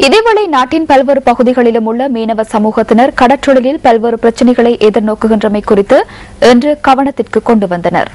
இதேவேளை நாட்டின் பல்வேறு பகுதிகளிலும் உள்ள மீனவ சமூகத்தினர் கடற்றொழிலில் பல்வேறு பிரச்சினைகளை எதிர்நோக்குகின்றமை குறித்து இன்று கவனத்திற்கு கொண்டு வந்தனர்.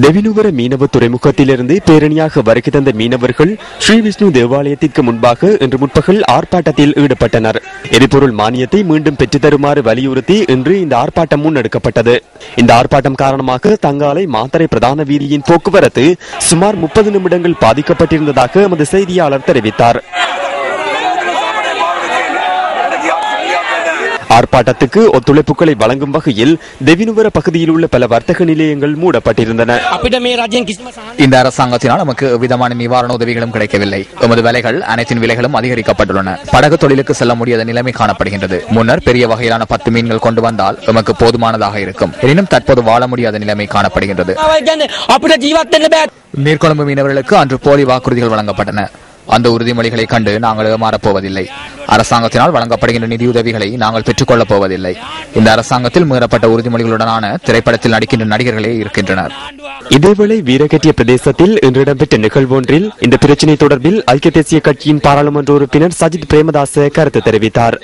தெவினுவர மீனவ துறைமுகத்திலிருந்து பேரணியாக வருகை தந்த மீனவர்கள் ஸ்ரீ விஷ்ணு தேவாலயத்திற்கு முன்பாக இன்று முற்பகல் ஆர்ப்பாட்டத்தில் ஈடுபட்டனர். எரிபொருள் மானியத்தை மீண்டும் பெற்றுத்தருமாறு வலியுறுத்தி இன்று இந்த ஆர்ப்பாட்டம் முன்னெடுக்கப்பட்டது. இந்த ஆர்ப்பாட்டம் காரணமாக தங்காலை மாத்தறை பிரதான வீதியின் போக்குவரத்து சுமார் 30 நிமிடங்கள் பாதிக்கப்பட்டிருந்ததாக எமது செய்தியாளர் தெரிவித்தார். ஆர்ப்பாட்டத்துக்கு ஒத்துழைப்புகளை வழங்கும் வகையில் தெவினுவர பகுதியில் உள்ள பல வர்த்தக நிலையங்கள் மூடப்பட்டிருந்தன. இந்த அரசாங்கத்தினால் நமக்கு விதமான நிவாரண உதவிகளும் கிடைக்கவில்லை. எமது விலைகள் அனைத்தின் விலைகளும் அதிகரிக்கப்பட்டுள்ளன. படகு தொழிலுக்கு செல்ல முடியாத நிலைமை காணப்படுகின்றது. முன்னர் பெரிய வகையிலான 10 மீன்கள் கொண்டு வந்தால் எமக்கு போதுமானதாக இருக்கும். எனினும் தற்போது வாழ முடியாத நிலைமை காணப்படுகின்றது. நீர்கொழும்பு மீனவர்களுக்கு அன்று போலி வாக்குறுதிகள் வழங்கப்பட்டன. அந்த உறுதிமொழிகளை கண்டு நாங்கள் ஏமாறப்போவதில்லை. அரசாங்கத்தினால் வழங்கப்படுகின்ற நிதியுதவிகளை நாங்கள் பெற்றுக்கொள்ளப் போவதில்லை. இந்த அரசாங்கத்தில் மீறப்பட்ட உறுதிமொழிகளுடனான திரைப்படத்தில் நடிக்கின்ற நடிகர்களே இருக்கின்றனர். இதேவேளை வீரகட்டிய பிரதேசத்தில் இன்று இடம்பெற்ற நிகழ்வொன்றில் இந்த பிரச்சினை தொடர்பில் ஐக்கிய தேசிய கட்சியின் பாராளுமன்ற உறுப்பினர் சஜித் பிரேமதாச கருத்து தெரிவித்தார்.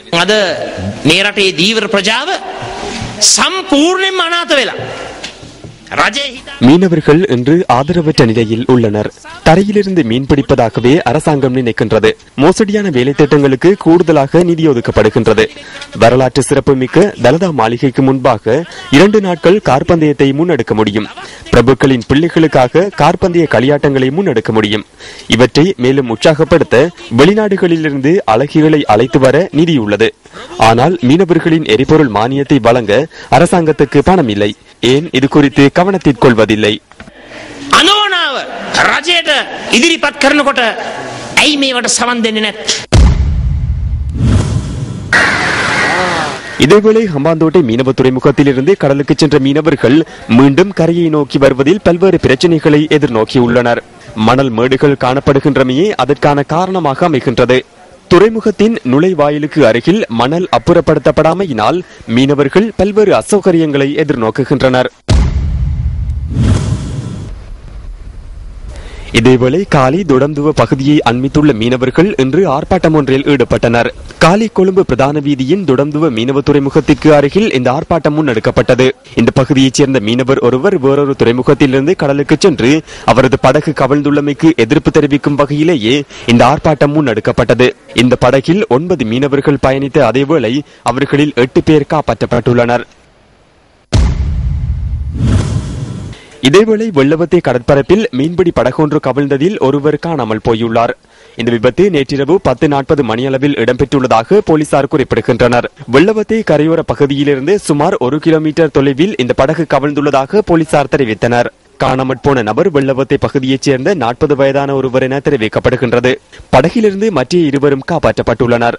மீனவர்கள் இன்று ஆதரவற்ற நிலையில் உள்ளனர். தரையிலிருந்து மீன் பிடிப்பதாகவே அரசாங்கம் நினைக்கின்றது. மோசடியான வேலை திட்டங்களுக்கு கூடுதலாக நிதி ஒதுக்கப்படுகின்றது. வரலாற்று சிறப்புமிக்க தலதா மாளிகைக்கு முன்பாக 2 நாட்கள் கார்பந்தயத்தை முன்னெடுக்க முடியும். பிரபுக்களின் பிள்ளைகளுக்காக கார்பந்தய களியாட்டங்களை முன்னெடுக்க முடியும். இவற்றை மேலும் உற்சாகப்படுத்த வெளிநாடுகளிலிருந்து அழகிகளை அழைத்து வர நிதி உள்ளது. ஆனால் மீனவர்களின் எரிபொருள் மானியத்தை வழங்க அரசாங்கத்துக்கு பணம் இல்லை. ஏன் இது குறித்து கவனத்தில் கொள்வதில்லை? இதேவேளை ஹம்பாந்தோட்டை மீனவ துறைமுகத்திலிருந்து கடலுக்கு சென்ற மீனவர்கள் மீண்டும் கரையை நோக்கி வருவதில் பல்வேறு பிரச்சனைகளை எதிர்நோக்கியுள்ளனர். மணல் மேடுகள் காணப்படுகின்றமையே அதற்கான காரணமாக அமைகின்றது. துறைமுகத்தின் நுழைவாயிலுக்கு அருகில் மணல் அப்புறப்படுத்தப்படாமையினால் மீனவர்கள் பல்வேறு அசௌகரியங்களை எதிர்நோக்குகின்றனர். இதேவேளை காலி தொடம்துவ பகுதியை அண்மித்துள்ள மீனவர்கள் இன்று ஆர்ப்பாட்டம் ஒன்றில் ஈடுபட்டனர். காலி கொழும்பு பிரதான வீதியின் தொடம்துவ மீனவ துறைமுகத்திற்கு அருகில் இந்த ஆர்ப்பாட்டம் முன்னெடுக்கப்பட்டது. இந்த பகுதியைச் சேர்ந்த மீனவர் ஒருவர் வேறொரு துறைமுகத்திலிருந்து கடலுக்கு சென்று அவரது படகு கவிழ்ந்துள்ளமைக்கு எதிர்ப்பு தெரிவிக்கும் வகையிலேயே இந்த ஆர்ப்பாட்டம் முன்னெடுக்கப்பட்டது. இந்த படகில் 9 மீனவர்கள் பயணித்த அதேவேளை அவர்களில் 8 பேர் காப்பாற்றப்பட்டுள்ளனர். இதேவேளை வெள்ளவத்தை கடற்பரப்பில் மீன்பிடி படகொன்று கவிழ்ந்ததில் ஒருவர் காணாமல் போயுள்ளார். இந்த விபத்து நேற்றிரவு 10:40 மணியளவில் இடம்பெற்றுள்ளதாக போலீசார் குறிப்பிடுகின்றனர். வெள்ளவத்தை கரையோர பகுதியிலிருந்து சுமார் 1 கிலோமீட்டர் தொலைவில் இந்த படகு கவிழ்ந்துள்ளதாக போலீசார் தெரிவித்தனர். காணாமற் போன நபர் வெள்ளவத்தை பகுதியைச் சேர்ந்த 40 வயதான ஒருவர் என தெரிவிக்கப்படுகின்றது. படகிலிருந்து மற்ற 2 காப்பாற்றப்பட்டுள்ளனர்.